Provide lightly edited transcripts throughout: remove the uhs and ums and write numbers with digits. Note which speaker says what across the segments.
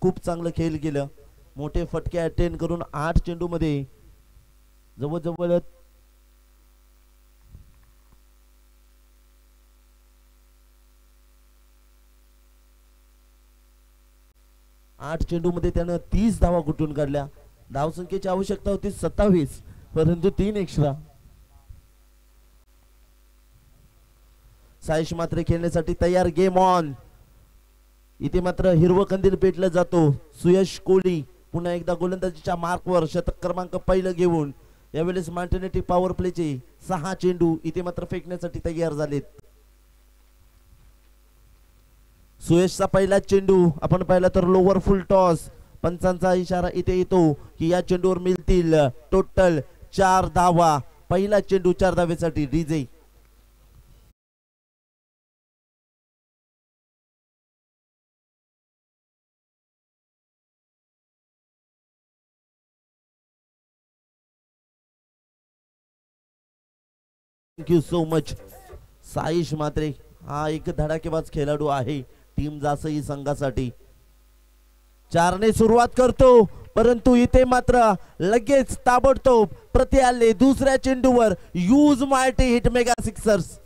Speaker 1: खूप चांगलं खेळ केलं. मोठे फटके अटेंड करून 8 चेंडू मध्ये जवळजवळ 8 चेंडू मध्ये त्यानं 30 धावा कुठून काढल्या. धावसंख्येची आवश्यकता होती 27, परंतु 3 एक्स्ट्रा. सायश मात्र खेळण्यासाठी तयार. Game on. इथे मात्र हिरवं कंदील पेटलं जातो. सुयश कोहली पुन्हा एकदा गोलंदाजीच्या मार्कवर शतक क्रमांक पहिलं घेऊन यावेळेस मार्टिनेटी पॉवर प्लेचे 6 चेंडू इथे मात्र फेकण्यासाठी तयार झालेत. सुयशचा पहिला चेंडू आपण पाहिला तर लोवर फुल टॉस. पंचांचा इशारा इथे येतो की या चेंडूवर मिळतील टोटल 4 धावा. पहिला चेंडू 4 धावेसाठी DJ. Thank you so much. Saish Matre हा एक धडाकेबाज खेळाडू आहे टीम जासई संघासाठी. 4 ने सुरुवात करतो, परंतु इथे मात्र लगेच ताबडतोब प्रति आले दुसऱ्या चेंडूवर यूज मार्टी हिट मेगा सिक्सर्स.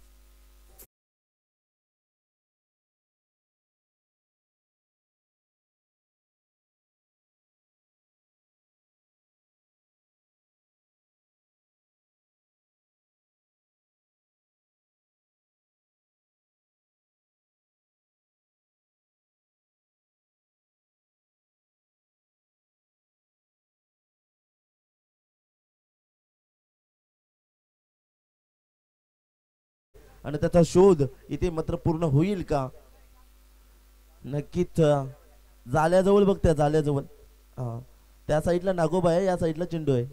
Speaker 1: आणि त्याचा शोध इथे मात्र पूर्ण होईल का. नक्कीच जाल्याजवळ बघत्या जाल्याजवळ. त्या साईडला नागोबा आहे, या साईडला चेंडू आहे.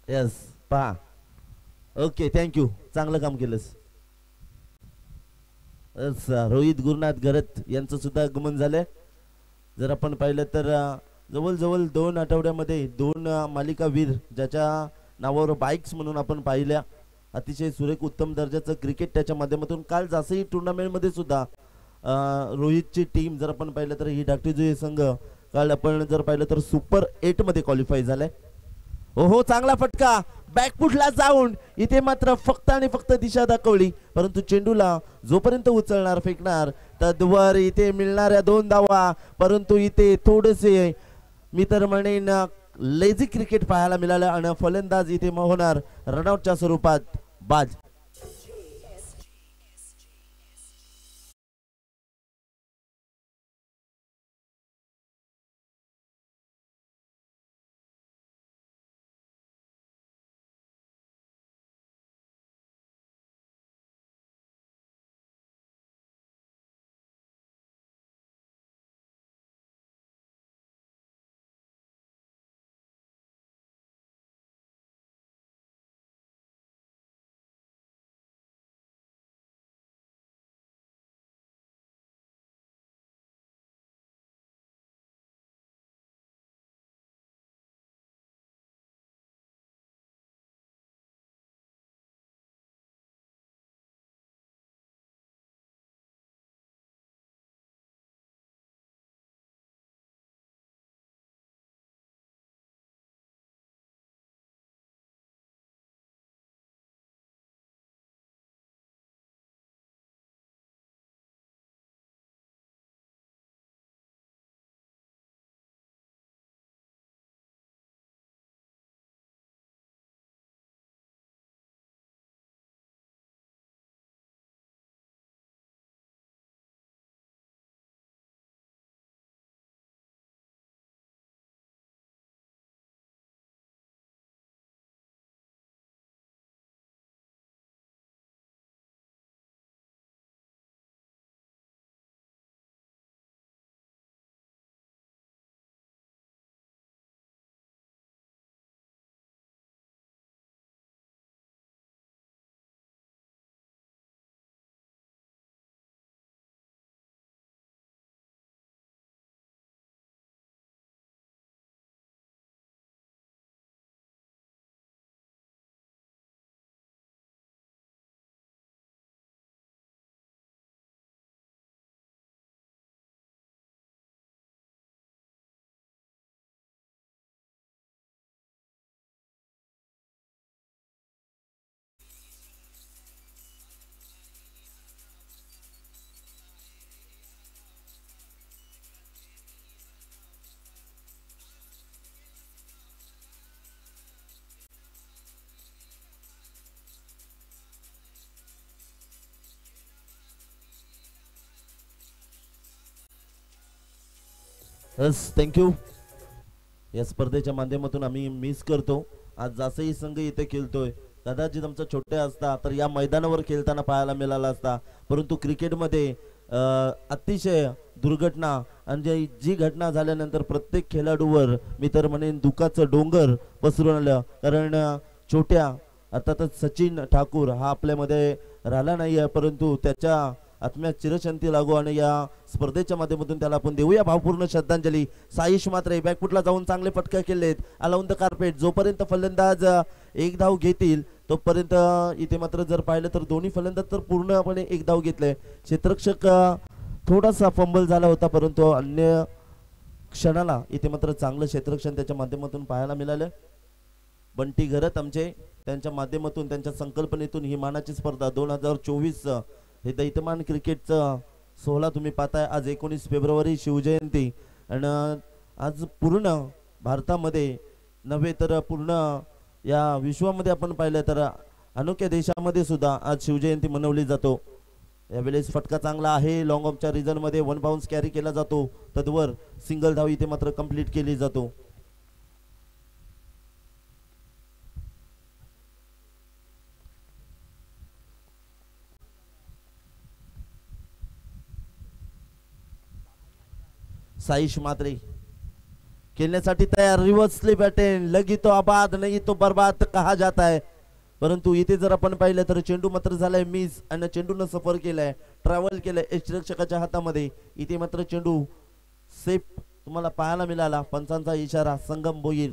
Speaker 1: यस पहा. ओके थँक्यू, चांगलं काम केलंस. रोहित गुरुनाथ घरत यांचं सुद्धा आगमन झालंय. जर आपण पाहिलं तर जवळजवळ 2 आठवड्यामध्ये 2 मालिकावीर ज्याच्या नावावर बाईक्स म्हणून आपण पाहिल्या. अतिशय सुरेख उत्तम दर्जाचं क्रिकेट त्याच्या माध्यमातून काल जासई टुर्नामेंटमध्ये सुद्धा रोहितची टीम जर आपण पाहिलं तर ही धाकटीजुई संघ काल आपण जर पाहिलं तर सुपर 8 मध्ये क्वालिफाय झालाय. हो चांगला फटका बॅकफुटला जाऊन इथे मात्र फक्त आणि फक्त दिशा दाखवली, परंतु चेंडूला जोपर्यंत उचलणार फेकणार तद्वर इथे मिळणाऱ्या 2 धावा. परंतु इथे थोडेसे मी तर म्हणेन लेझी क्रिकेट पाहायला मिळालं आणि फलंदाज इथे होणार रनआउटच्या स्वरूपात बाद. Yes thank you. या स्पर्धेच्या माध्यमातून आम्ही मिस करतो. आज जसंही संघ इथे खेळतोय, कदाचित आमचा छोट्या असता तर या मैदानावर खेळताना पाहायला मिळाला असता, परंतु क्रिकेटमध्ये अतिशय दुर्घटना आणि जी घटना झाल्यानंतर प्रत्येक खेळाडूवर मी तर म्हणेन दुःखाचं डोंगर पसरून आलं. कारण छोट्या अर्थातच सचिन ठाकूर हा आपल्यामध्ये राहिला नाही आहे, परंतु त्याच्या आत्म्यात चिरशांती लागो आणि या स्पर्धेच्या माध्यमातून त्याला आपण देऊया भावपूर्ण श्रद्धांजली. साईश मात्रे बॅकफुटला जाऊन चांगले फटका केलेत अलाउन द कार्पेट. जोपर्यंत फलंदाज एक धाव घेतील तोपर्यंत इथे मात्र जर पाहिलं तर दोन्ही फलंदाज तर पूर्णपणे एक धाव घेतले. क्षेत्ररक्षक थोडासा फंबल झाला होता, परंतु अन्य क्षणाला इथे मात्र चांगलं क्षेत्ररक्षण त्याच्या माध्यमातून पाहायला मिळालं. बंटी घरत आमचे त्यांच्या माध्यमातून त्यांच्या संकल्पनेतून ही मानाची स्पर्धा 2024 हे दैत्यमान क्रिकेटचं 16 तुम्ही पाहताय. आज 19 फेब्रुवारी शिवजयंती आणि आज पूर्ण भारतामध्ये नव्हे तर पूर्ण या विश्वामध्ये आपण पाहिलं तर अनोख्या देशामध्ये सुद्धा आज शिवजयंती मनवली जातो. यावेळेस फटका चांगला आहे. लॉंग ऑफच्या रिझन मध्ये 1 बाउन्स कॅरी केला जातो, तद्वर सिंगल धाव इथे मात्र कंप्लीट केली जातो. साईश मात्रे खेलने तैयार. Reverse slip attend. लगी तो आबाद नहीं तो बर्बाद कहा जाता है, परंतु इथे जर आपण पाहिलं तर चेंडू मात्र झालाय मिस आणि चेंडूनं सफर केलाय, ट्रॅव्हल केलंय यष्टिरक्षकाच्या हातामध्ये. इथे मात्र चेंडू सेफ तुम्हाला पाहायला मिळाला. पंचांचा इशारा संगम भोईर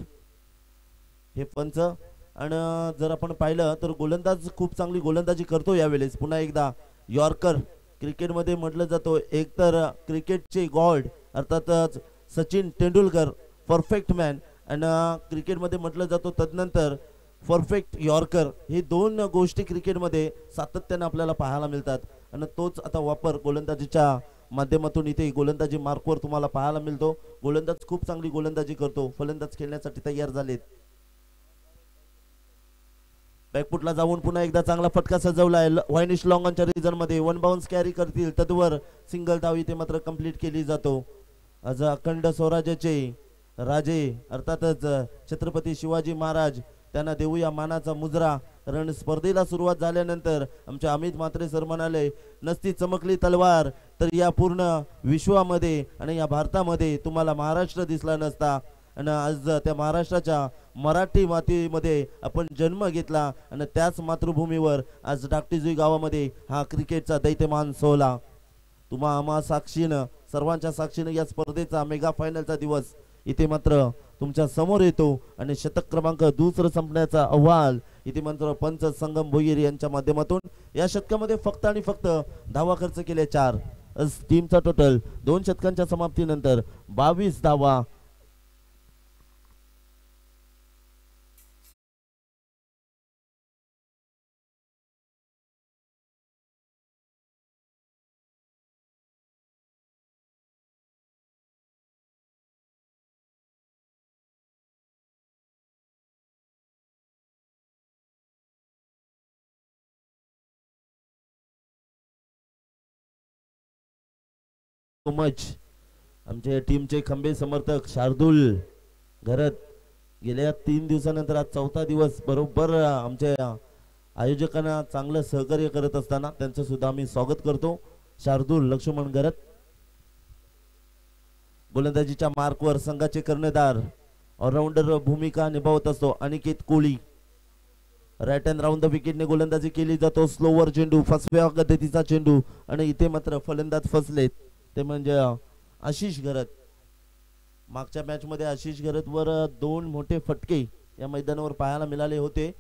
Speaker 1: हे पंच. आणि जर आपण पाहिलं तर गोलंदाज खूप चांगली गोलंदाजी करतो यावेळेस. पुन्हा एकदा यॉर्कर क्रिकेटमध्ये म्हटलं जातो एक तर क्रिकेटचे गॉड अर्थातच सचिन तेंडुलकर परफेक्ट मॅन, आणि क्रिकेटमध्ये म्हटलं जातो तदनंतर परफेक्ट यॉर्कर. हे दोन गोष्टी क्रिकेटमध्ये सातत्याने आपल्याला पाहायला मिळतात आणि तोच आता वापर गोलंदाजीच्या माध्यमातून इथे गोलंदाजी मार्कवर तुम्हाला पाहायला मिळतो. गोलंदाज खूप चांगली गोलंदाजी करतो. फलंदाज खेळण्यासाठी तयार झालेत. बॅकफुटला जाऊन पुन्हा एकदा चांगला फटका सजवलाय. व्हायनिश लॉंगॉनच्या रिझन मध्ये 1 बाउन्स कॅरी करतील, तद्वर सिंगल धाव इथे मात्र कंप्लीट केली जातो. आज अखंड स्वराज्याचे राजे अर्थातच छत्रपती शिवाजी महाराज त्यांना देऊया मानाचा मुजरा. रण स्पर्धेला सुरुवात झाल्यानंतर आमचे अमित म्हात्रे सर म्हणाले नसती चमकली तलवार तर या पूर्ण विश्वामध्ये आणि या भारतामध्ये तुम्हाला महाराष्ट्र दिसला नसता. आणि आज त्या महाराष्ट्राच्या मराठी मातीमध्ये आपण जन्म घेतला आणि त्याच मातृभूमीवर आज डाकटिजुई गावामध्ये हा क्रिकेटचा दैत्यमान सोहळा तुम्हा आम्हा साक्षीनं सर्वांच्या साक्षीनं या स्पर्धेचा मेगा फायनलचा दिवस इथे मात्र तुमच्या समोर येतो. आणि शतक क्रमांक 2 संपण्याचा अहवाल इथे मात्र पंच संगम भोईर यांच्या माध्यमातून. या शतकामध्ये फक्त आणि फक्त धावा खर्च केले 4. टीमचा टोटल 2 शतकांच्या समाप्तीनंतर 22 धावा. मच आमच्या टीमचे खंबे समर्थक शार्दूल घरत गेल्या 3 दिवसानंतर आज 4था दिवस बरोबर आमच्या आयोजकांना चांगलं सहकार्य करत असताना त्यांचं सुद्धा आम्ही स्वागत करतो. शार्दूल लक्ष्मण घरत गोलंदाजीच्या मार्कवर संघाचे कर्णधार ऑलराऊंडर भूमिका निभावत असतो. अनिकेत कोळी राईट हँड राऊंड द विकेटने गोलंदाजी केली जातो. स्लोवर चेंडू फसव्या पद्धतीचा चेंडू आणि इथे मात्र फलंदाज फसलेत ते म्हणजे आशिष घरत. मागच्या मॅच मध्ये आशिष घरत वर 2 मोठे फटके या मैदानावर पाहायला मिळाले होते.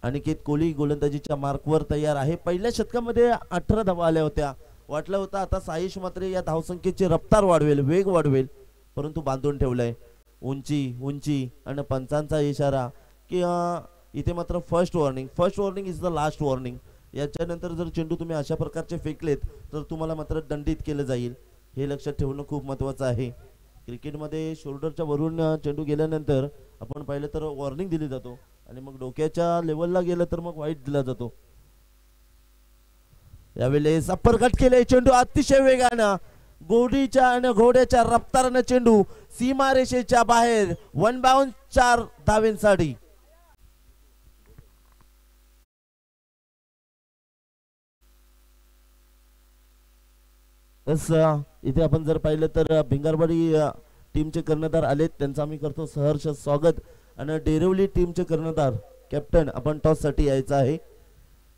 Speaker 1: अनिकेत कोहली गोलंदाजीच्या मार्कवर तयार आहे. पहिल्या शतकामध्ये 18 धावा आल्या होत्या. वाटलं होतं आता साईश मात्र या धावसंख्येची रफ्तार वाढवेल, वेग वाढवेल, परंतु बांधून ठेवलाय. उंची आणि पंचांचा इशारा की इथे मात्र first warning is the last warning. याच्यानंतर जर चेंडू तुम्ही अशा प्रकारचे फेकलेत तर तुम्हाला मात्र दंडित केलं जाईल. हे लक्षात ठेवणं खूप महत्त्वाचं आहे. क्रिकेटमध्ये शोल्डरच्या वरून चेंडू गेल्यानंतर आपण पाहिलं तर वॉर्निंग दिली जातो आणि मग डोक्याच्या लेवलला गेलं तर मग वाईट दिला जातो. यावेळेस अपरकट केले चेंडू अतिशय वेगानं घोडीच्या आणि घोड्याच्या रफ्तारानं चेंडू सीमारेषेच्या बाहेर 1 बाउंड 4 धावेंसाठी. इथे आपण जर पाहिलं तर भिंगारवाडी टीमचे कर्णधार आलेत, त्यांचं आम्ही करतो सहर्ष स्वागत. आणि डेरवली टीमचे कर्णधार कॅप्टन आपण टॉस साठी यायचं आहे.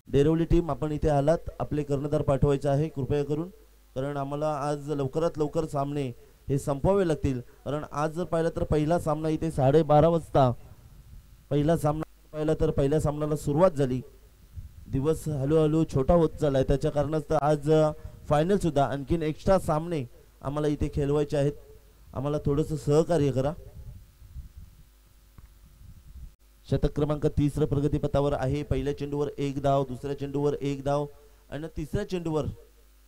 Speaker 1: डेरवली टीम आपण इथे आलात, आपले कर्णधार पाठवायचे आहे कृपया करून, कारण आम्हाला आज लवकरात लवकर सामने हे संपवावे लागतील. कारण आज जर पाहिलं तर पहिला सामना इथे 12:30 वाजता पहिला सामना पाहिला तर पहिल्या सामन्याला सुरुवात झाली. दिवस हळूहळू छोटा होत चाललाय, त्याच्या कारणास्तव आज फायनल सुद्धा आणखीन एक्स्ट्रा सामने आम्हाला इथे खेळवायचे आहेत. आम्हाला थोडंसं सहकार्य करा. शतक क्रमांक 30 प्रगतीपथावर आहे. पहिल्या चेंडूवर 1 धाव, दुसऱ्या चेंडूवर 1 धाव आणि तिसऱ्या चेंडूवर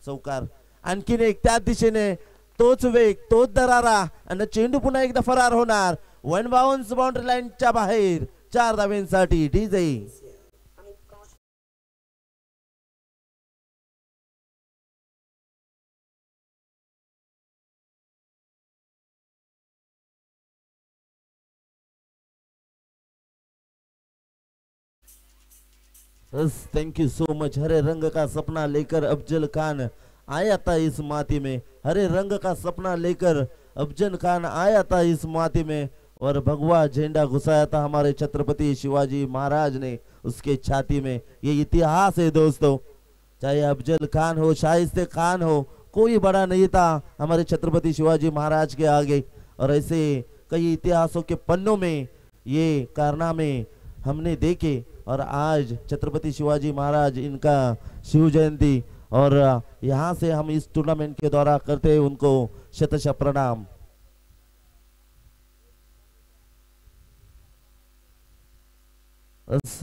Speaker 1: चौकार. आणखीन एक त्या दिशेने तोच वेग तोच दरारा आणि चेंडू पुन्हा एकदा फरार होणार. 1 बाउंस बाउंड्री लाईनच्या बाहेर 4 धावेंसाठी DJ. Thank you so much. हरे रंग का सपना लेकर अफजल खान आया था इस माटी में. हरे रंग का सपना लेकर अफजल खान आया था इस माटी में और भगवा झंडा घुसाया था हमारे छत्रपति शिवाजी महाराज ने उसके छाती में. ये इतिहास है दोस्तों. चाहे अफजल खान हो, शाइस्ते खान हो, कोई बड़ा नहीं था हमारे छत्रपति शिवाजी महाराज के आगे. और ऐसे कई इतिहासों के पन्नों में ये कारनामे हमने देखे. और आज छत्रपति शिवाजी महाराज इनका शिव जयंती और यहाँ से हम इस टूर्नामेंट के दौरा करते हैं उनको शतश प्रणाम.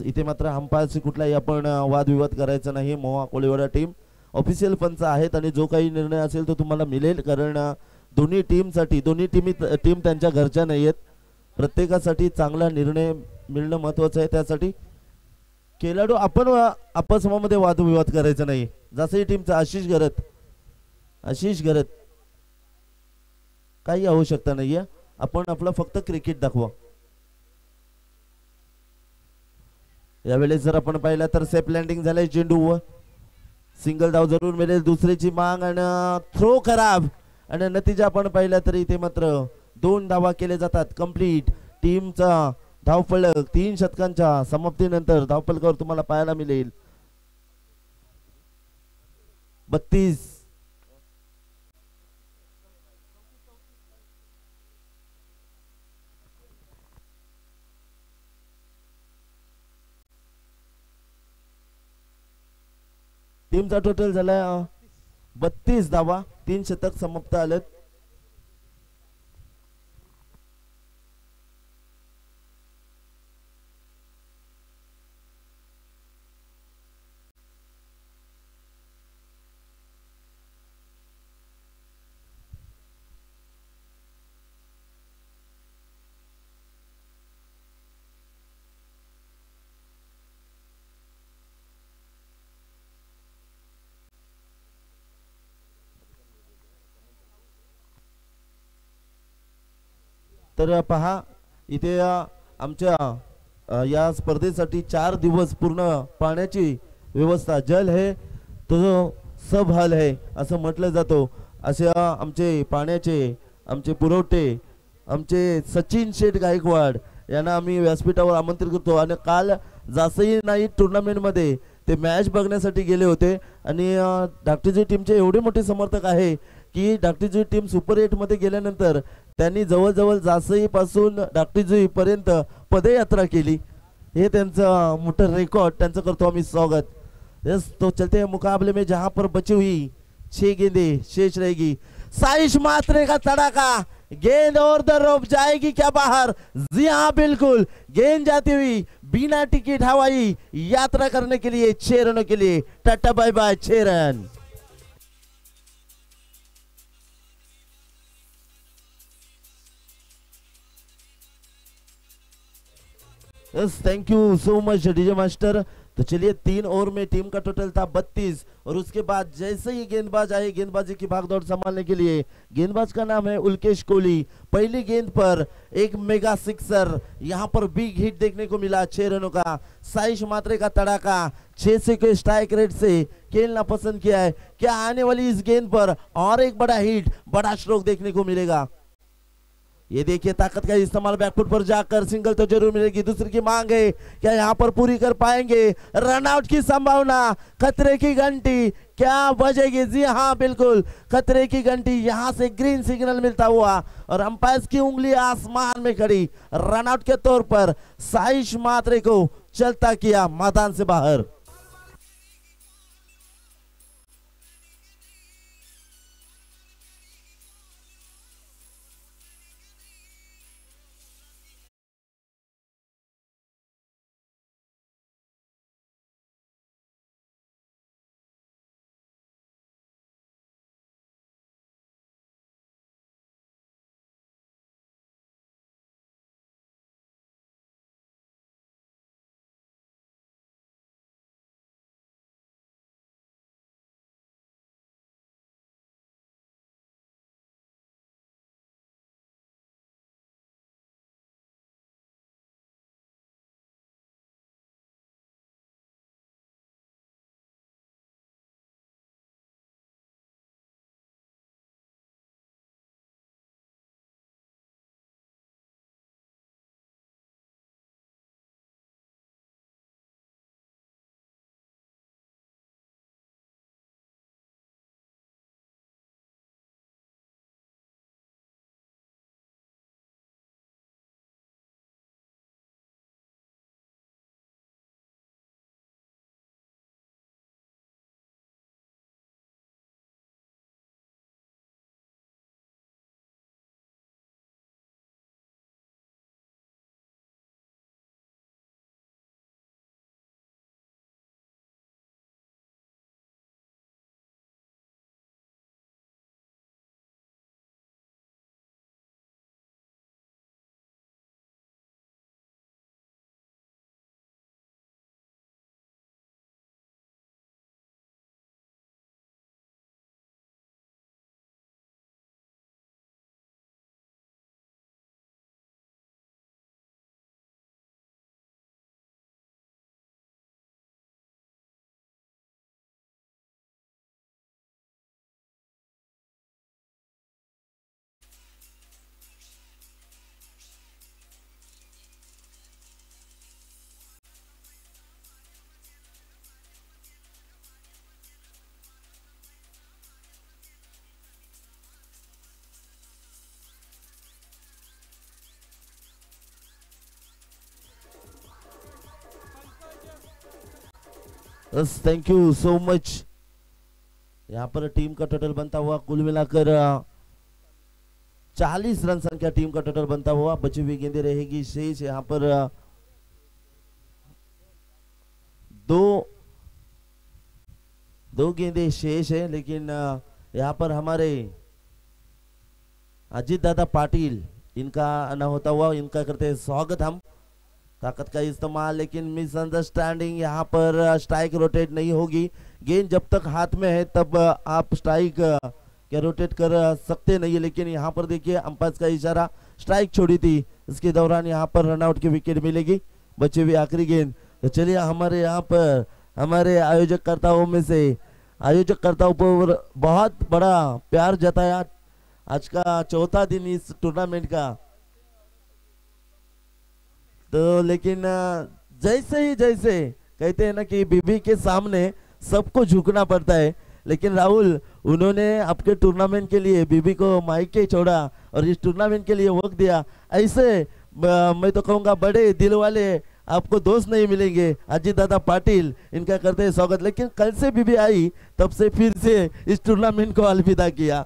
Speaker 1: इथे मात्र अंपायरशी कुठलाही आपण वादविवाद करायचा नाही. मोहा कोळीवाडा टीम ऑफिशियल पंच आहेत आणि जो काही निर्णय असेल तो तुम्हाला मिळेल. कारण दोन्ही टीम त्यांच्या घरच्या नाही आहेत. प्रत्येकासाठी चांगला निर्णय मिळणं महत्वाचं आहे. त्यासाठी खेळाडू आपण आपसमध्ये वादविवाद करायचा नाही. जसंही टीमचा आशिष घरत काही आवश्यकता नाहीये. आपण आपलं फक्त क्रिकेट दाखवा. यावेळेस जर आपण पाहिलं तर सेफ लँडिंग झालंय चेंडू. सिंगल धाव जरूर मिळेल. दुसरीची मांग आणि थ्रो खराब आणि नतीजा आपण पाहिला तर इथे मात्र 2 धावा केले जातात. कंप्लीट टीमचा धावफलक 3 षटकांच्या समाप्तीनंतर धावफलकावर तुम्हाला पाहायला मिळेल 32. टीमचा टोटल झाला 32 धावा. 3 षटक समाप्त आलेत. तर पहा इथे आमच्या या स्पर्धेसाठी 4 दिवस पूर्ण पाण्याची व्यवस्था जल है तो सब हल है असं म्हटलं जातो. असे आमचे पाण्याचे आमचे पुरवठे आमचे सचिन शेठ गायकवाड यांना आम्ही व्यासपीठावर आमंत्रित करतो. आणि काल जासई नाईट टुर्नामेंट मध्ये ते मॅच बघण्यासाठी गेले होते. आणि धाकटीजी टीमचे एवढे मोठे समर्थक आहे की धाकटीजी टीम सुपर 8 मध्ये गेल्यानंतर त्यांनी जवळजवळ जासई पासून धाकटीजी पर्यंत पदयात्रा केली. हे त्यांचं मोठं रेकॉर्ड त्यांचं करतो आम्ही स्वागत. यस तो चलते मुकाबले में जहां पर बची हुई 6 गेंदें शेष रहेगी. साइश मात्रे का तड़ाका. गेंद और द रोप जाएगी क्या बाहर? जी हाँ बिल्कुल. गेंद जाती हुई बिना टिकट हवाई यात्रा करने के लिए 6 रनों के लिए टाटा bye bye 6 run. Yes thank you so much DJ master. तो चलिए 3 ओवर में टीम का टोटल था 32 और उसके बाद जैसे ही गेंदबाज आए गेंदबाजी की भागदौड़ संभालने के लिए, गेंदबाज का नाम है उल्केश कोहली। पहली गेंद पर एक मेगा सिक्सर, यहाँ पर बिग हिट देखने को मिला 6 रनों का। साइश मात्रे का तड़ाका 6 से के स्ट्राइक रेट से खेलना पसंद किया है। क्या आने वाली इस गेंद पर और एक बड़ा हिट, बड़ा स्ट्रोक देखने को मिलेगा? ये देखिए ताकत का इस्तेमाल, बैकफुट पर जाकर सिंगल तो जरूर मिलेगी। दूसरी की मांग है, क्या यहाँ पर पूरी कर पाएंगे? रनआउट की संभावना, खतरे की घंटी क्या बजेगी? जी हाँ बिल्कुल, खतरे की घंटी। यहां से ग्रीन सिग्नल मिलता हुआ और अंपायर की उंगली आसमान में खड़ी। रनआउट के तौर पर साइश मात्रे को चलता किया मैदान से बाहर। बस थैंक यू सो मच। यहाँ पर टीम का टोटल बनता हुआ कुल मिलाकर 40 रन संख्या टीम का टोटल बनता हुआ। बची हुई गेंदें रहेगी शेष। यहाँ पर दो दो गेंदें शेष है, लेकिन यहाँ पर हमारे अजीत दादा पाटिल, इनका आना होता हुआ इनका करते हैं स्वागत हम। ताकत का इस्तेमाल, लेकिन मिसअंडरस्टैंडिंग, यहाँ पर स्ट्राइक रोटेट नहीं होगी। गेंद जब तक हाथ में है तब आप स्ट्राइक क्या रोटेट कर सकते नहीं, लेकिन यहाँ पर देखिए अंपायर का इशारा, स्ट्राइक छोड़ी थी, इसके दौरान यहाँ पर रनआउट की विकेट मिलेगी। बचे हुए आखिरी गेंद। तो चलिए हमारे यहाँ पर हमारे आयोजकर्ताओं में से आयोजकर्ताओं पर बहुत बड़ा प्यार जताया। आज का चौथा दिन इस टूर्नामेंट का, तो लेकिन जैसे कहते हैं ना कि बीबी के सामने सबको झुकना पड़ता है, लेकिन राहुल उन्होंने आपके टूर्नामेंट के लिए बीबी को माइक के छोड़ा और इस टूर्नामेंट के लिए वक्त दिया। ऐसे मैं तो कहूँगा बड़े दिल वाले आपको दोस्त नहीं मिलेंगे। अजीत दादा पाटिल, इनका करते हैं स्वागत। लेकिन कल से बीबी आई तब से फिर से इस टूर्नामेंट को अलविदा किया।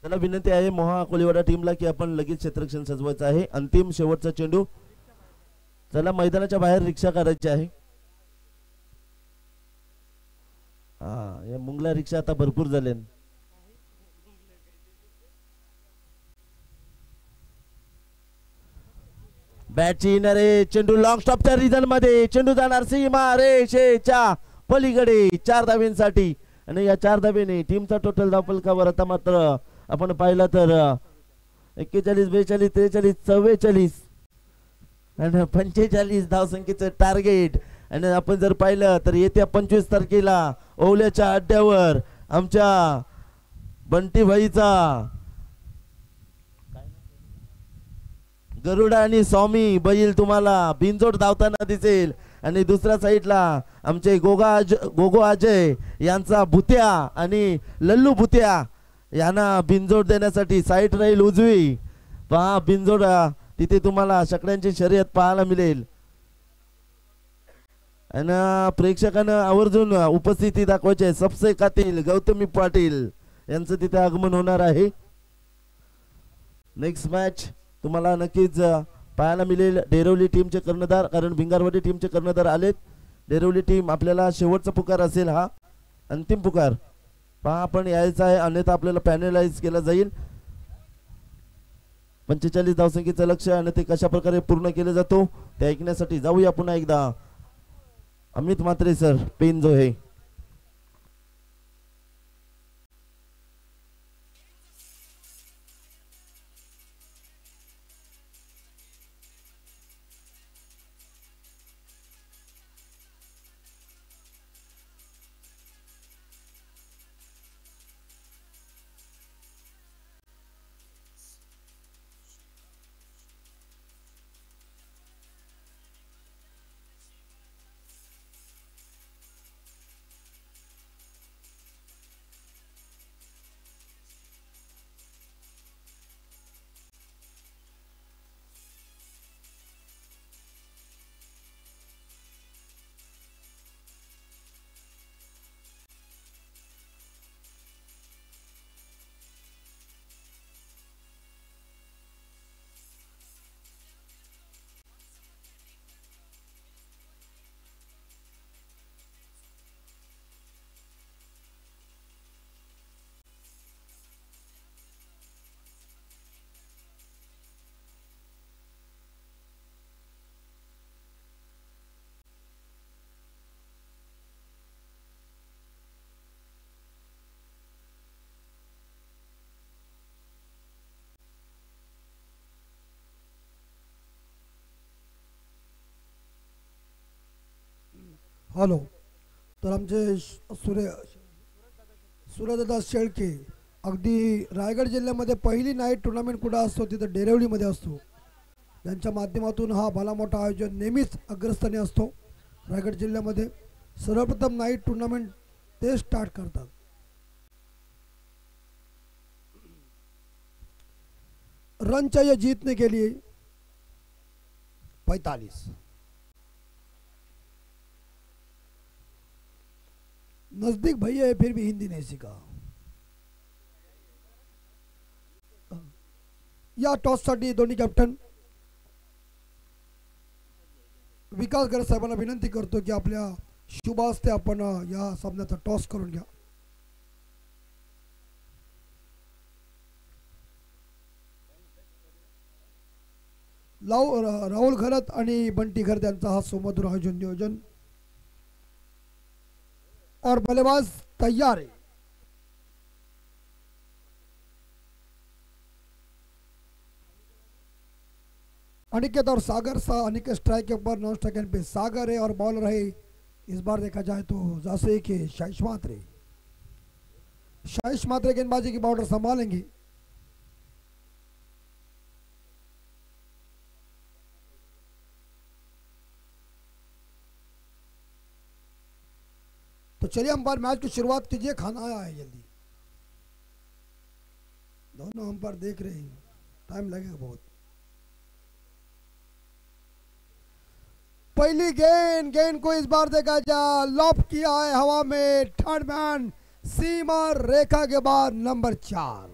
Speaker 1: त्याला विनंती आहे मोहा कोलीवाडा टीमला की आपण लगेच क्षेत्ररक्षण सजवायचं आहे. अंतिम शेवटचा चेंडू. चला मैदानाच्या बाहेर रिक्षा काढायची आहे. हा या मुंगला रिक्षा आता भरपूर झाले. बॅटची येणार आहे. चेंडू लॉंग स्टॉपच्या रिझन मध्ये चेंडू जाणार सीमा रेषेच्या पलीकडे 4 धाब्यांसाठी आणि या 4 धाब्याने टीमचा टोटल धावफलकावर आता मात्र आपण पाहिला तर 41 42 43 44 आणि 45 धावसंख्येचं टार्गेट. आणि आपण जर पाहिलं तर येत्या 25 तारखेला ओवल्याच्या अड्ड्यावर आमच्या बंटी भाईचा गरुडा आणि स्वामी बैल तुम्हाला बिनजोड धावताना दिसेल. आणि दुसऱ्या साईडला आमचे गोगो अजय यांचा भुत्या आणि लल्लू भुत्या यांना बिनजोड देण्यासाठी साईट राहील उजवी. पहा बिनजोड तिथे तुम्हाला शकड्यांची शर्यत पाहायला मिळेल. आणि प्रेक्षकांना आवर्जून उपस्थिती दाखवायचे. सबसे कातील गौतमी पाटील यांचं तिथे आगमन होणार आहे. नेक्स्ट मॅच तुम्हाला नक्कीच पाहायला मिळेल. डेरवली टीमचे कर्णधार, कारण भिंगारवाडी टीमचे कर्णधार आलेत. डेरवली टीम आपल्याला शेवटचा पुकार असेल, हा अंतिम पुकार. पहा आपण यायचं आहे, अन्यथा आपल्याला पॅनलाइज केला जाईल. 45 धावसंख्येचं लक्ष आणि ते कशा प्रकारे पूर्ण केले जातो ते ऐकण्यासाठी जाऊया पुन्हा एकदा अमित म्हात्रे सर पेन जो आहे.
Speaker 2: हॅलो. तर आमचे सूर्यदादा शेळके अगदी रायगड जिल्ह्यामध्ये पहिली नाईट टुर्नामेंट कुठं असतो तिथं डेरवलीमध्ये असतो. त्यांच्या माध्यमातून हा भला मोठा आयोजन नेहमीच अग्रस्थानी असतो. रायगड जिल्ह्यामध्ये सर्वप्रथम नाईट टुर्नामेंट ते स्टार्ट करतात. रन चाहिए जीतने के लिए 45. नजदीक भैया है फिर भी हिंदी नहीं सीखा. या टॉस साठी दोन्ही कॅप्टन विकास गरज साहेबांना विनंती करतो की आपल्या शुभ हस्ते आपण या सामन्याचा टॉस करून घ्या. राहुल खरत आणि बंटी खरत यांचा हा सुमधुर आयोजन नियोजन और बल्लेबाज तैयार है. अनिकेत और सागर अनिकेत स्ट्राइक के ऊपर, नॉन स्ट्राइक पे सागर है और बॉलर है इस बार देखा जाए तो जैसे कि शाइश मात्रे गेंदबाजी की बॉर्डर संभालेंगे. तो चलिए अंपायर मैच की शुरुआत कीजिए. खाना आया है जल्दी. दोनों अंपायर देख रहे हैं, टाइम लगेगा बहुत. पहली गेंद को इस बार देखा जा लॉप किया है हवा में. थर्ड मैन सीमा रेखा के बाद नंबर 4.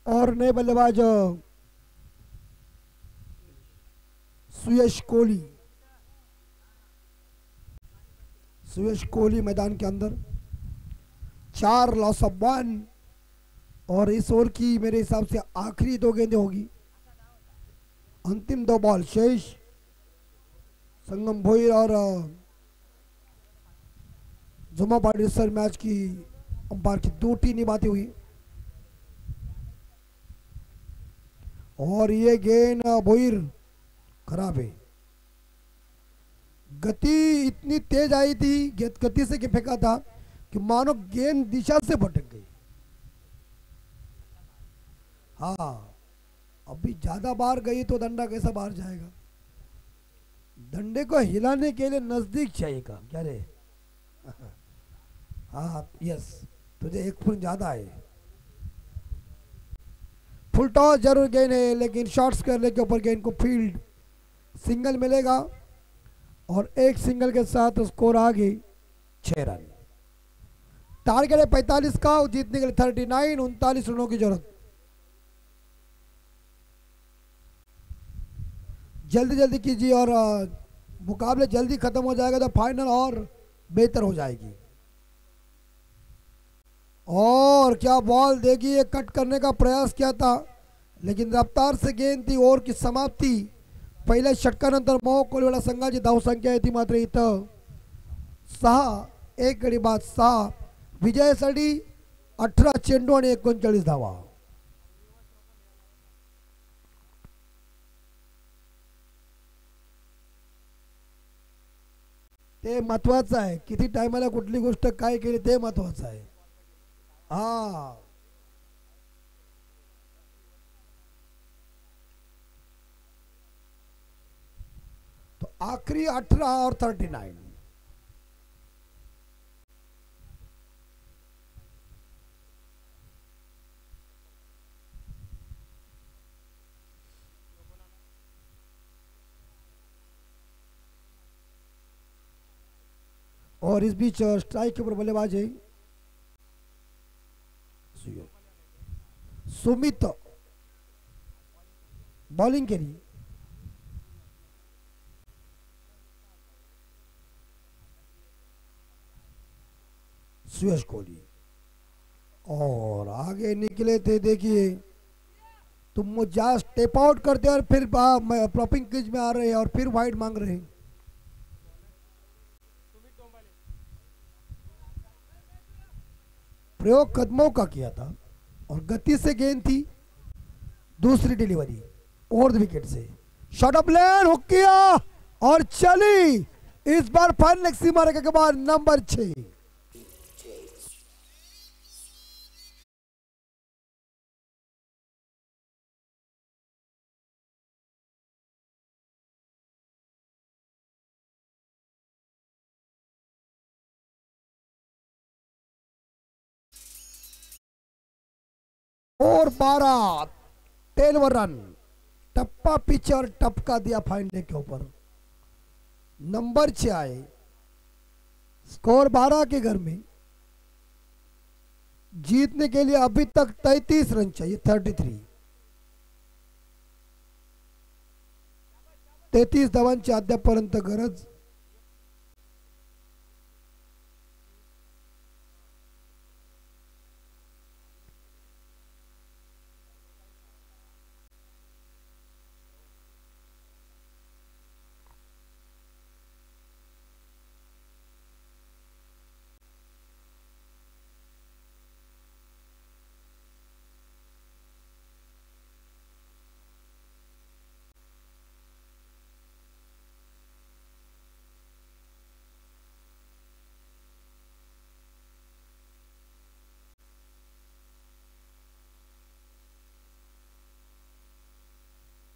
Speaker 2: और नए बल्लेबाज सुयश कोहली। सुयश कोहली मैदान के अंदर। 4 लॉस ऑफ 1 और इस ओवर की मेरे हिसाब से आखिरी 2 गेंदें होगी। अंतिम 2 बॉल शेष। संगम भोईर और जुमा पाटिल सर मैच की अंपायर की ड्यूटी निभाती हुई। और ये गेंद भोईर खराब है। गति इतनी तेज आई थी, गति से फेंका था कि मानो गेंद दिशा से भटक गई। हाँ, अभी ज्यादा बाहर गई तो डंडा कैसा बाहर जाएगा। डंडे को हिलाने के लिए नजदीक चाहिए का क्या रे। हाँ यस, तुझे 1 फुट ज्यादा है। फुल टॉस जरूर गेंद है, लेकिन शॉर्ट स्क्वायर के ऊपर गेंद को फील्ड सिंगल मिलेगा और 1 सिंगल के साथ स्कोर आगे 6 रन। टारगेट है 45 का, जीतने के लिए 39 39 रनों की जरूरत। जल्दी जल्दी कीजिए और मुकाबले जल्दी खत्म हो जाएगा तो फाइनल और बेहतर हो जाएगी। और क्या बॉल देगी, ये कट करने का प्रयास किया था लेकिन रफ्तार से गेंद थी। ओव्हर की समाप्ती पहिल्या षटकानंतर मोह कोलवेडा संघाची धावसंख्या येते मात्र इथं 6, 1 गडी बाद 6, विजयासाठी 18 चेंडू आणि 39 धावा। ते महत्वाचं आहे, किती टायमाला कुठली गोष्ट काय केली ते महत्वाचं आहे। हा तो आखिरी 18 और 39। और इस बीच स्ट्राइक के ऊपर बल्लेबाज है सुमित बॉलिंग के लिए। सुयश कोहली और आगे निकले थे, देखिए तुम जा स्टेप आउट करते और फिर प्रॉपिंग क्रीज में आ रहे हैं और फिर वाइड मांग रहे हैं। प्रयोग कदमों का किया था और गति से गेंद थी। दूसरी डिलीवरी ओवर द विकेट से शॉट ऑफ लेन हुक किया और चली। इस बार फाइनल सीमा रेखा के बाद नंबर 6। और 12 13 रन टप्पा पिच और टपका दिया फाइनल के ऊपर। नंबर 6 आए। स्कोर 12 के घर में जीतने के लिए अभी तक 33 रन चाहिए। 33 धावांची अद्यापर्यंत गरज।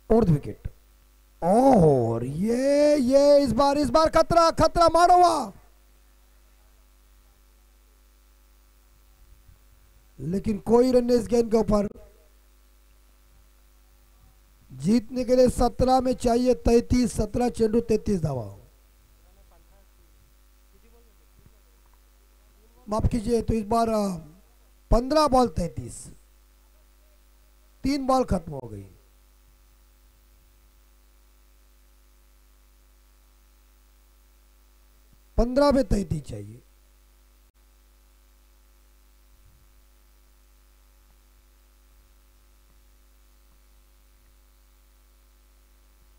Speaker 2: Fourth wicket. और ये इस बार खतरा खतरा मारो हुआ, लेकिन कोई रन इस गेंद के ऊपर। जीतने के लिए 17 में चाहिए 33। 17 चेंडू 33 धावा। माफ कीजिए, तो इस बार 15 बॉल 33। 3 बॉल खत्म हो गई। पंद्रह में 33 चाहिए।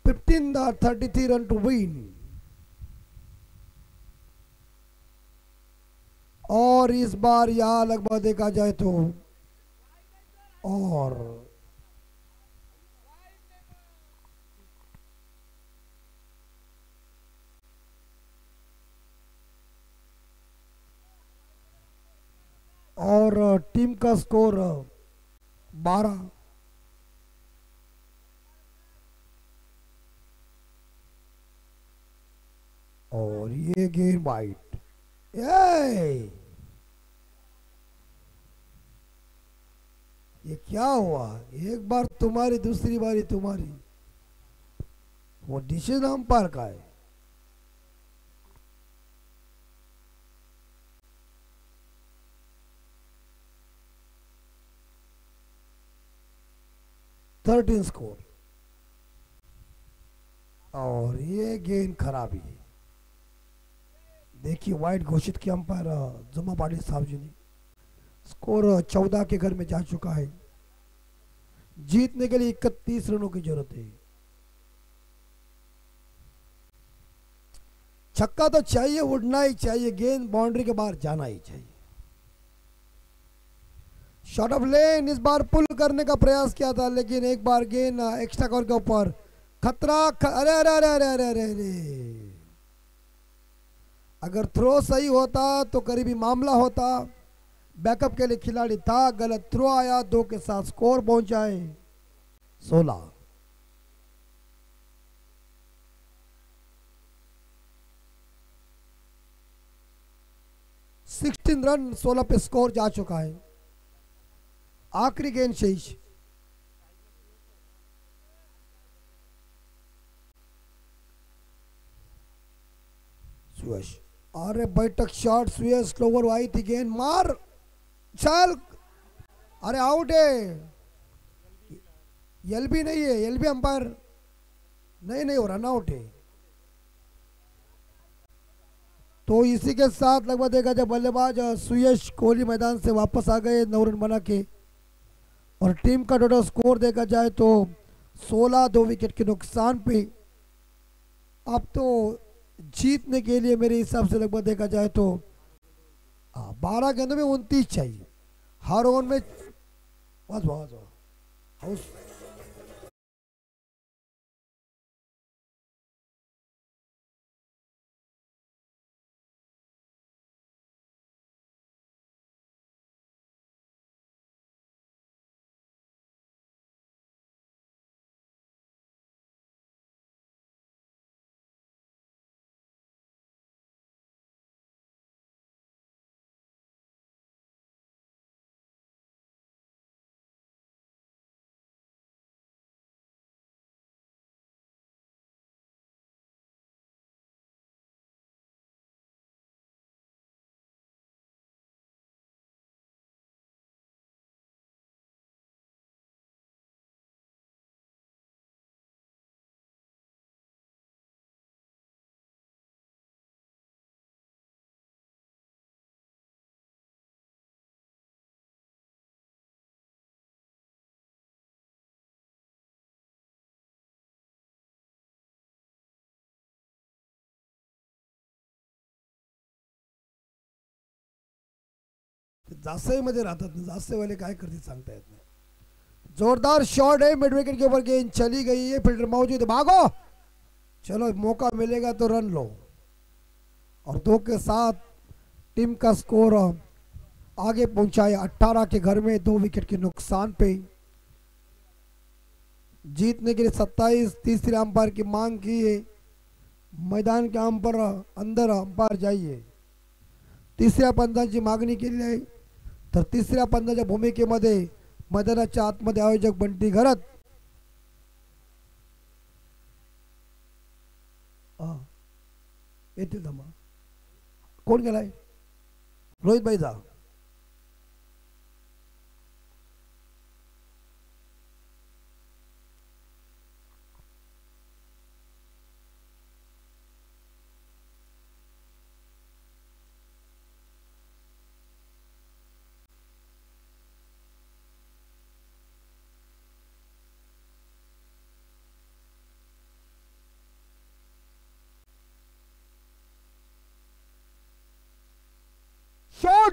Speaker 2: Fifteen 33 run to win. और इस बार यहां लगभग देखा जाए तो और टीम का स्कोर 12। और ये गेम वाइट। ये क्या हुआ? एक बार तुम्हारी, दूसरी बारी तुम्हारी। वो डिसीजन अंपायर का है। Thirteen score. और ये गेंद खराबी है। देखिए वाइट घोषित किया अंपायर जुम्मा पाटिल साहब जी ने। स्कोर 14 के घर में जा चुका है। जीतने के लिए 31 रनों की जरूरत है। छक्का तो चाहिए, उड़ना ही चाहिए, गेंद बाउंड्री के बाहर जाना ही चाहिए। शॉट ऑफ लेन इस बार पुल करने का प्रयास किया था, लेकिन एक बार गेंद एक्स्ट्रा कवर के ऊपर खतरा। अरे अरे अरे अरे अरे अरे अरे, अगर थ्रो सही होता तो करीबी मामला होता। बैकअप के लिए खिलाड़ी था, गलत थ्रो आया। 2 के साथ स्कोर पहुंचा है 16। रन 16 पे स्कोर जा चुका है। आखिरी गेंद शेष। सुयश, अरे बैठक शॉट, सुयश स्लोवर आई थी गेंद, मार चल। अरे आउट है। एलबी नहीं है, एलबी अंपायर नहीं हो, रन आउट है। तो इसी के साथ लगभग देखा जाए बल्लेबाज सुयश कोहली मैदान से वापस आ गए 9 रन बना के। और टीम का टोटल स्कोर देखा जाए तो 16, 2 विकेट के नुकसान पे। अब तो जीतने के लिए मेरे हिसाब से लगभग देखा जाए तो 12 गेंदों में 29 चाहिए। हर ओवर में जासे मध्ये राहतात, जासे वाले काय करते सांगता येत नाही। जोरदार शॉट है, मिड विकेट के ऊपर गेंद चली गई है। फील्डर मौजूद है, भागो, चलो मौका मिलेगा तो रन लो। और 2 के साथ टीम का स्कोर आगे पहुंचा है 18 के घर में 2 विकेट के नुकसान पे। जीतने के लिए 27 तीसरे अंपायर की मांग की है। मैदान के अंदर अंपायर जाइए। तिसऱ्या पंचांची मागणी केली आहे। तर तिसऱ्या पंचांच्या भूमिकेमध्ये मैदानाच्या आतमध्ये आयोजक बंटी घरत येतील धमा। कोण गेलाय? रोहित, भाई जा।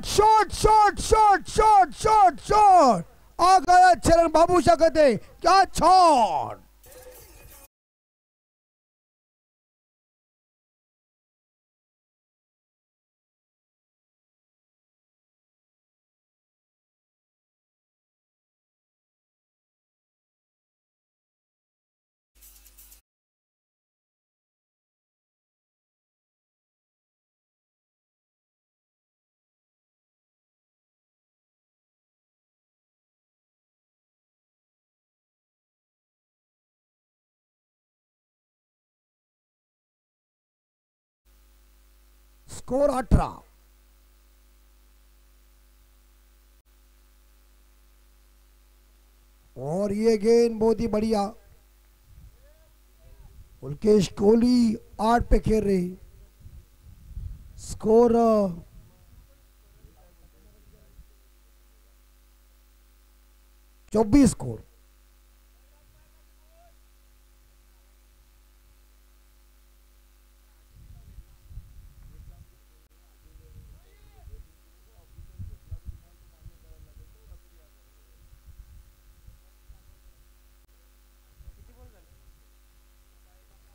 Speaker 2: Shot shot shot shot shot shot आ गया चरण बाबू शकत है क्या शॉट स्कोर 18 और ये गेंद बहुत ही बढ़िया उल्केश कोहली 8 पे खेल रहे स्कोर 24 स्कोर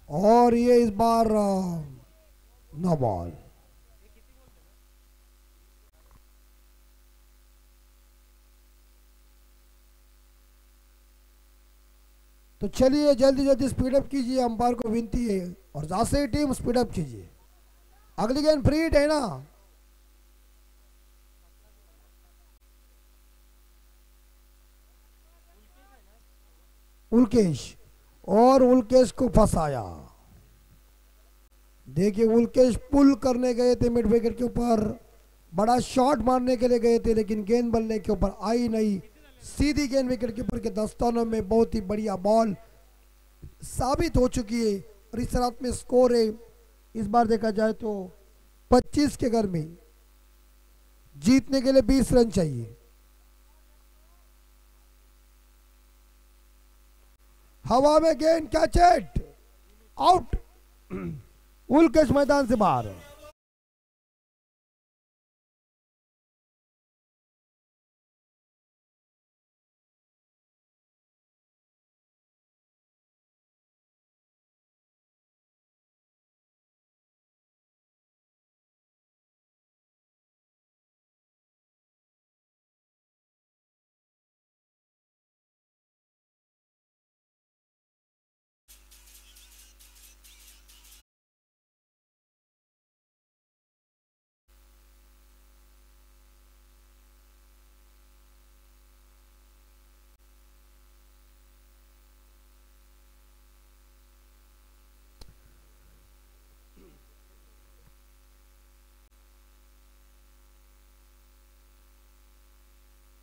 Speaker 2: और ये इस बार नो बॉल तो चलिए जल्दी जल्दी स्पीड अप कीजिए अंपायर को विनती है और जैसे ही टीम स्पीड अप कीजिए अगली गेंद फ्री हिट है ना उल्केश और उल्केश को फंसाया देखिए उल्केश पुल करने गए थे मिड विकेट के ऊपर बड़ा शॉट मारने के लिए गए थे लेकिन गेंद बल्ले के ऊपर आई नहीं सीधी गेंद विकेट के ऊपर के दस्तानों में बहुत ही बढ़िया बॉल साबित हो चुकी है और इस रात में स्कोर है इस बार देखा जाए तो 25 के घर में जीतने के लिए 20 रन चाहिए हवा में गेंद कैच इट आउट उल्केश मैदान से बाहर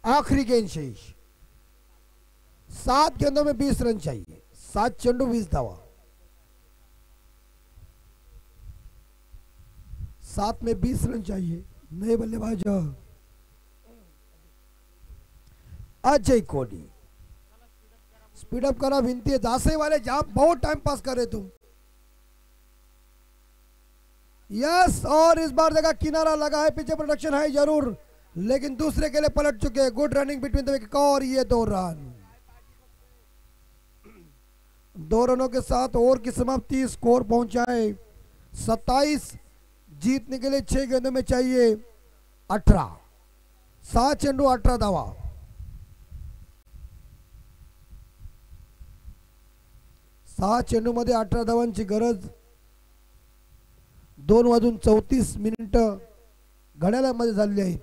Speaker 2: आखिरी गेंद शेष 7 गेंदों में 20 रन चाहिए 7 चेंडू 20 धावा 7 में 20 रन चाहिए नए बल्लेबाज अजय कोहली स्पीड अप करा विनती है दासे वाले जहां बहुत टाइम पास कर रहे तुम यस और इस बार देखा किनारा लगा है पीछे प्रोडक्शन है जरूर लेकिन दूसरे के लिए पलट चुके हैं good running between the wicket और ये 2 रन 2 रनों के साथ ओवर की समाप्ति स्कोर पहुंचा है 27 जीतने के लिए 6 गेंदों में चाहिए 18 7 चेंडू 18 धावा सात चेंडू मध्ये 18 धावांची गरज 2:34 घड्याळामध्ये झालेली आहे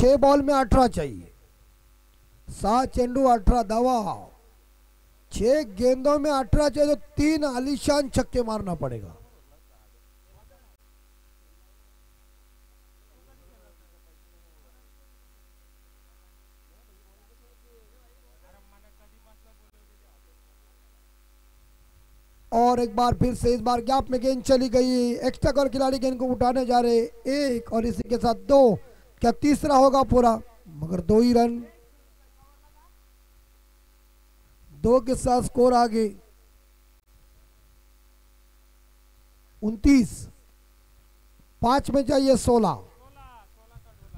Speaker 2: 6 बॉल में 18 चाहिए, 7 चेंडू 18 धावा, 6 गेंदों में 18 चाहिए तो 3 आलीशान छक्के मारना पड़ेगा। और एक बार फिर से इस बार गैप में गेंद चली गई, एक्स्ट्रा कर खिलाड़ी गेंद को उठाने जा रहे, 1 और इसी के साथ 2, क्या तीसरा होगा पूरा, मगर 2 ही रन, 2 के साथ स्कोर आगे 29, 5 में चाहिए 16,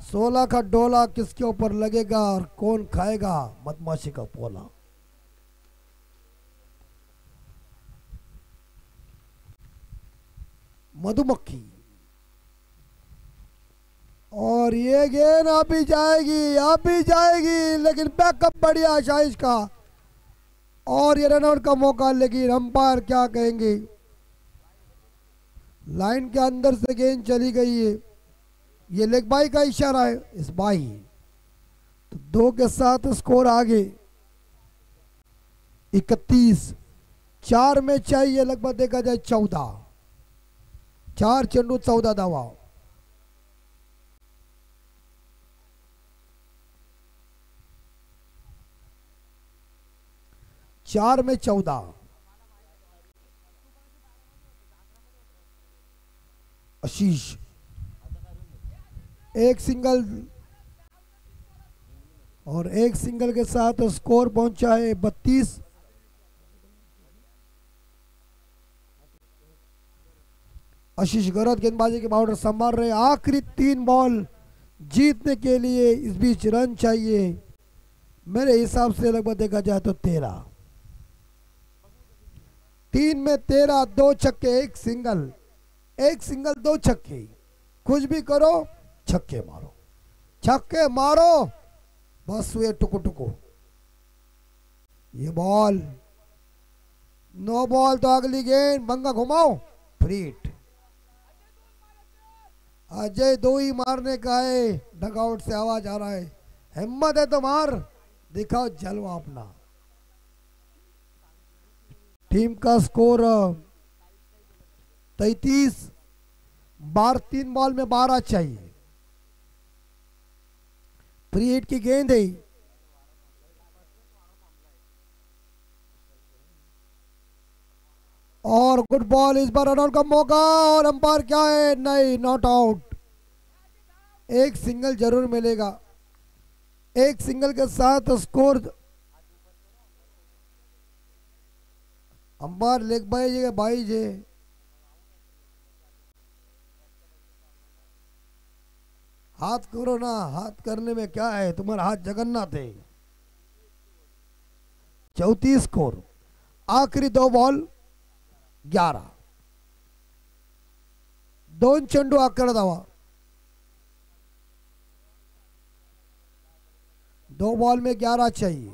Speaker 2: 16 का डोला किसके ऊपर लगेगा और कौन खाएगा मधमाशी का पोला। मधुमक्खी, और ये गेंद आप ही जाएगी, लेकिन बैकअप बढ़िया आशाइश का, और ये रनआउट का मौका, लेकिन अंपायर क्या कहेंगे, लाइन के अंदर से गेंद चली गई है, ये लेग बाई का इशारा है इस बाई, तो 2 के साथ स्कोर आगे 31, 4 में चाहिए लगभग देखा जाए 14, 4 चेंडू 14 धावा। चार में 14, आशीष एक सिंगल, और एक सिंगल के साथ स्कोर पहुंचा है 32। आशीष गरत गेंदबाजी के बाउंड्री संभाल रहे, आखिरी 3 बॉल जीतने के लिए, इस बीच रन चाहिए मेरे हिसाब से लगभग देखा जाए तो 13, 3 में 13, 2 छक्के 1 सिंगल, 1 सिंगल 2 छक्के, कुछ भी करो छक्के मारो, बस हुए टुकु टुकु। ये बॉल, नो बॉल तो अगली गेंद, बंगा घुमाओ, फ्रीट, अजय 2 ही मारने का है, डगआउट से आवाज आ रहा है, हिम्मत है तो मार, दिखाओ जलवा अपना। टीम का स्कोर 33, 3 बॉल में 12 चाहिए, फ्री हिट की गेंद है, और गुड बॉल, इस बार रनआउट का मौका, और अंपायर क्या है, नहीं, नॉट आउट, 1 सिंगल जरूर मिलेगा, 1 सिंगल के साथ स्कोर, अंपायर लेग बाई जे, हाथ करो ना, हाथ करने में क्या है, तुम्हारा हाथ जगन्नाथ है। 34 स्कोर, आखिरी 2 बॉल 11, 2 चेंडू 11 धावा, 2 बॉल में 11 चाहिए।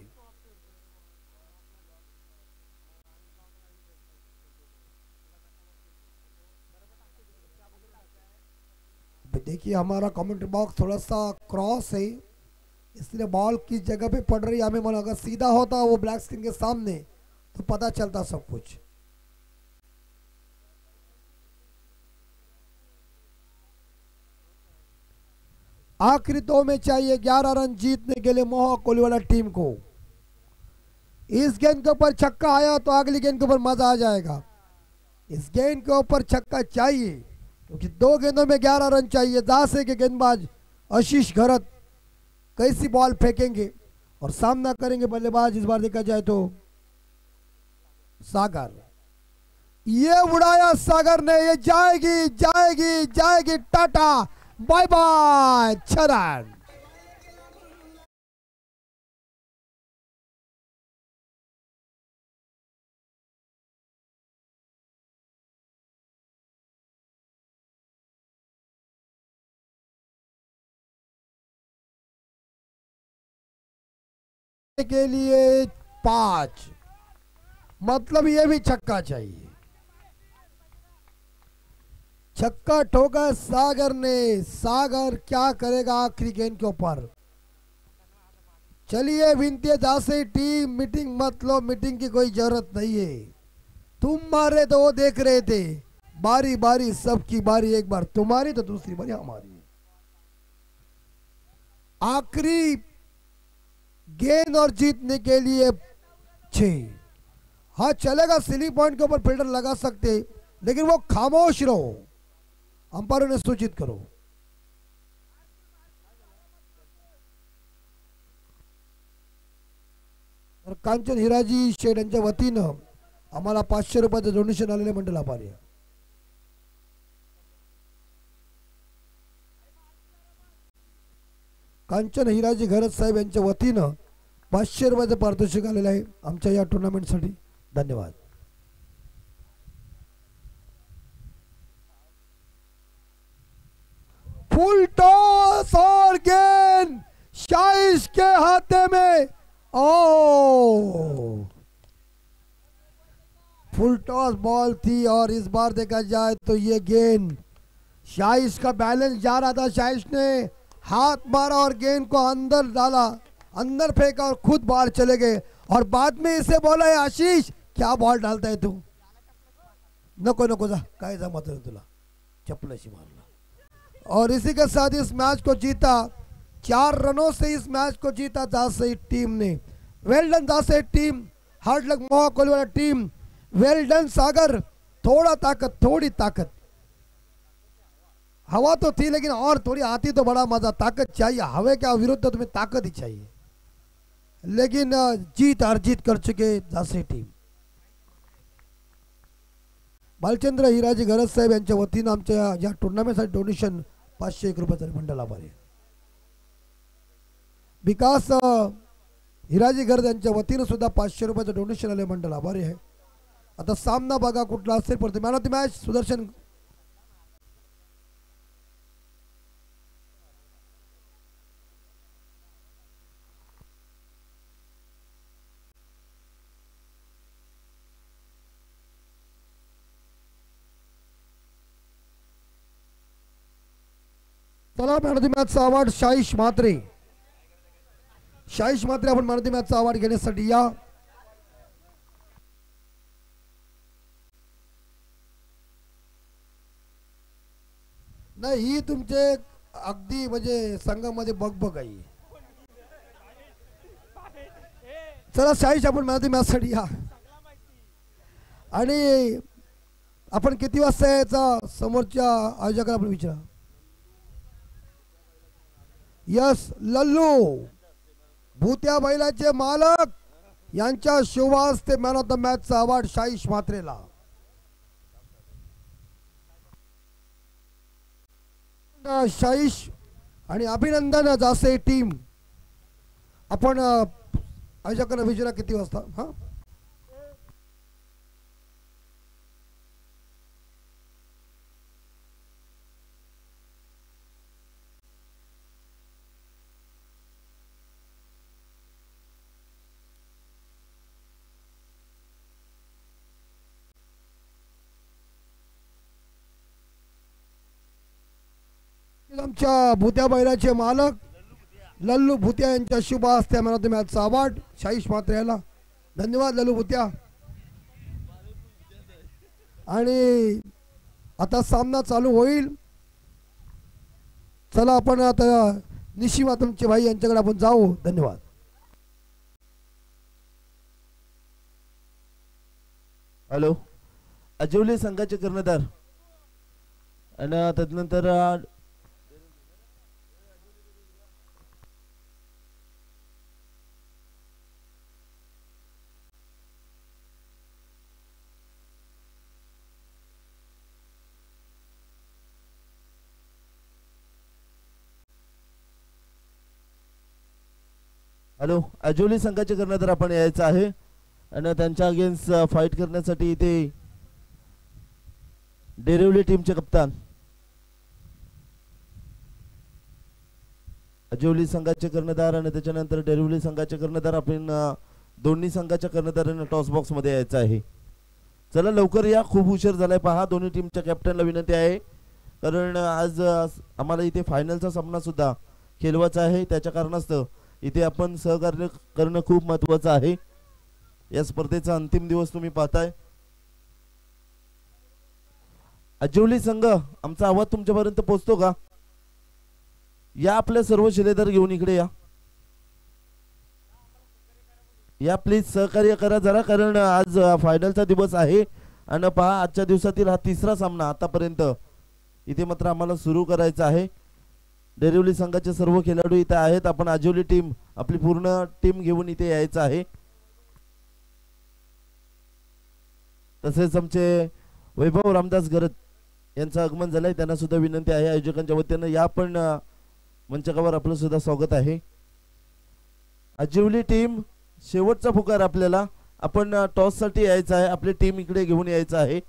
Speaker 2: देखिए हमारा कमेंट्री बॉक्स थोड़ा सा क्रॉस है, इसलिए बॉल किस जगह पे पड़ रही है हमें मालूम, अगर सीधा होता वो ब्लैक स्क्रीन के सामने तो पता चलता सब कुछ। आखिरी 2 में चाहिए 11 रन जीतने के लिए मोहा कोलीवाला टीम को। इस गेंद के ऊपर छक्का आया तो अगली गेंद के ऊपर मजा आ जाएगा। इस गेंद के ऊपर छक्का चाहिए क्योंकि 2 गेंदों में 11 रन चाहिए। दासे के गेंदबाज आशीष घरत कैसी बॉल फेंकेंगे और सामना करेंगे बल्लेबाज इस बार देखा जाए तो सागर। ये उड़ाया सागर ने, ये जाएगी जाएगी जाएगी, टाटा बाय बाय, 6 रन। के लिए 5, मतलब ये भी छक्का चाहिए। छक्का ठोका सागर ने। सागर क्या करेगा आखिरी गेंद के ऊपर। चलिए विनती जासे टीम, मीटिंग मत लो, मीटिंग की कोई जरूरत नहीं है। तुम मार रहे तो वो देख रहे थे। बारी बारी सबकी बारी, एक बार तुम्हारी तो दूसरी बारी हमारी। आखिरी गेंद और जीतने के लिए 6। हाँ चलेगा, सिली पॉइंट के ऊपर फील्डर लगा सकते, लेकिन वो खामोश रहो, अंपायरों ने सूचित करो। और कांचन हिराजी शेठ यांच्या वतीनं आम्हाला 500 रुपयाचं डोनेशन आलेले मंडळ आभारी आहे। कांचन हिराजी घरत साहेब यांच्या वतीनं 500 रुपयाचं पारितोषिक आलेलं आहे आमच्या या टुर्नामेंटसाठी। धन्यवाद। फुल टॉस और गेंद शाइश के हाथे में। ओ फुल टॉस बॉल थी और इस बार देखा जाए तो ये गेंद शाइश का बैलेंस जा रहा था, शाइश ने हाथ मारा और गेंद को अंदर डाला, अंदर फेंका और खुद बाहर चले गए। और बाद में इसे बोला है आशीष क्या बॉल डालता है तू, नको नको जा, काय जा मत तुला, चपलाशी मारला। और इसी के साथ इस मैच को जीता, 4 रनों से इस मैच को जीता जासई टीम ने। Well done Jasai team, hard luck Moha कोहलीवाला टीम, वेल डन सागर। थोड़ा ताकत, थोड़ी ताकत, हवा तो थी लेकिन और थोड़ी आती तो बड़ा मजा। ताकत चाहिए, हवा के विरुद्ध तो तुम्हें ताकत ही चाहिए, लेकिन जीत हार जीत कर चुके जासई टीम। बालचंद्र हिराजी घरत साहेब यांच्या वतीनं आमच्या या टुर्नामेंटसाठी डोनेशन 501 रुपयाचं मंडळ आभारी आहे। विकास हिराजी घरत यांच्या वतीनं सुद्धा 500 रुपयाचं डोनेशन आले मंडळ आभारी आहे। आता सामना बघा कुठला असेल, पडते man of the match Sudarshan चला मॅन ऑफ द मॅचचा अवॉर्ड शाईश म्हात्रे। शाईश म्हात्रे आपण मॅन ऑफ द मॅचचा अवॉर्ड घेण्यासाठी या। नाही ही तुमचे अगदी म्हणजे संघामध्ये बघ आहे। चला शाईश आपण मॅन ऑफ द मॅच साठी या। आणि आपण किती वाजता यायचा समोरच्या आयोजकाला आपण विचारा। यस लल्लू भूत्या बैलाचे मालक यांच्या शुभ हस्ते मॅन ऑफ द मॅचचा अवॉर्ड शाईश म्हात्रेला। शाईश आणि अभिनंदन जासे टीम। आपण आयोजकांना विचारा किती वाजता। हा आमच्या भूत्या बैलाचे मालक लल्लू भूत्या यांच्या शुभ हस्ते मॅन ऑफ द मॅचचा अवॉर्ड शाईश म्हात्रे याला। धन्यवाद लल्लू भूत्या। आणि आता सामना चालू होईल। चला आपण आता निशिमा तुमचे भाई यांच्याकडे आपण जाऊ। धन्यवाद।
Speaker 1: हॅलो, अजिवली संघाचे कर्णधार आणि तदनंतर हॅलो, अजिवली संघाचे कर्णधार आपण यायचं आहे आणि त्यांच्या अगेन्स्ट फाईट करण्यासाठी इथे डेरिवली टीमचे कप्तान अजिवली संघाचे कर्णधार आणि त्याच्यानंतर डेरिवली संघाचे कर्णधार आपण दोन्ही संघाच्या कर्णधारांना टॉस बॉक्स मध्ये यायचं आहे। चला लवकर या, खूप उशीर झालाय पहा। दोन्ही टीमच्या कॅप्टनला विनंती आहे कारण आज आम्हाला इथे फायनलचा सामना सुद्धा खेळवायचा आहे. त्याच्या कारणास्तव इथे आपण सहकार्य करणं खूप महत्त्वाचं आहे. या स्पर्धेचा अंतिम दिवस तुम्ही पाहताय. आजिवली संघ, आमचा आवाज तुमच्यापर्यंत पोहोचतो का? या आपल्या सर्व शिलेदार घेऊन इकडे या. या प्लीज सहकार्य करा जरा, कारण आज फायनलचा दिवस आहे. आणि पहा, आजच्या दिवसातील हा तिसरा सामना आतापर्यंत इथे मात्र आम्हाला सुरू करायचा आहे. डेरिवली संघाचे सर्व खेळाडू इथे आहेत. आपण आजिवली टीम, आपली पूर्ण टीम घेऊन इथे यायचं आहे. तसेच आमचे वैभव रामदास गरत यांचं आगमन झालंय, त्यांना सुद्धा विनंती आहे आयोजकांच्या वतीनं या पण मंचकावर आपलं सुद्धा स्वागत आहे. आजिवली टीम, शेवटचा पुकार आपल्याला, आपण टॉस साठी यायचं आहे. आपली टीम इकडे घेऊन यायचं आहे.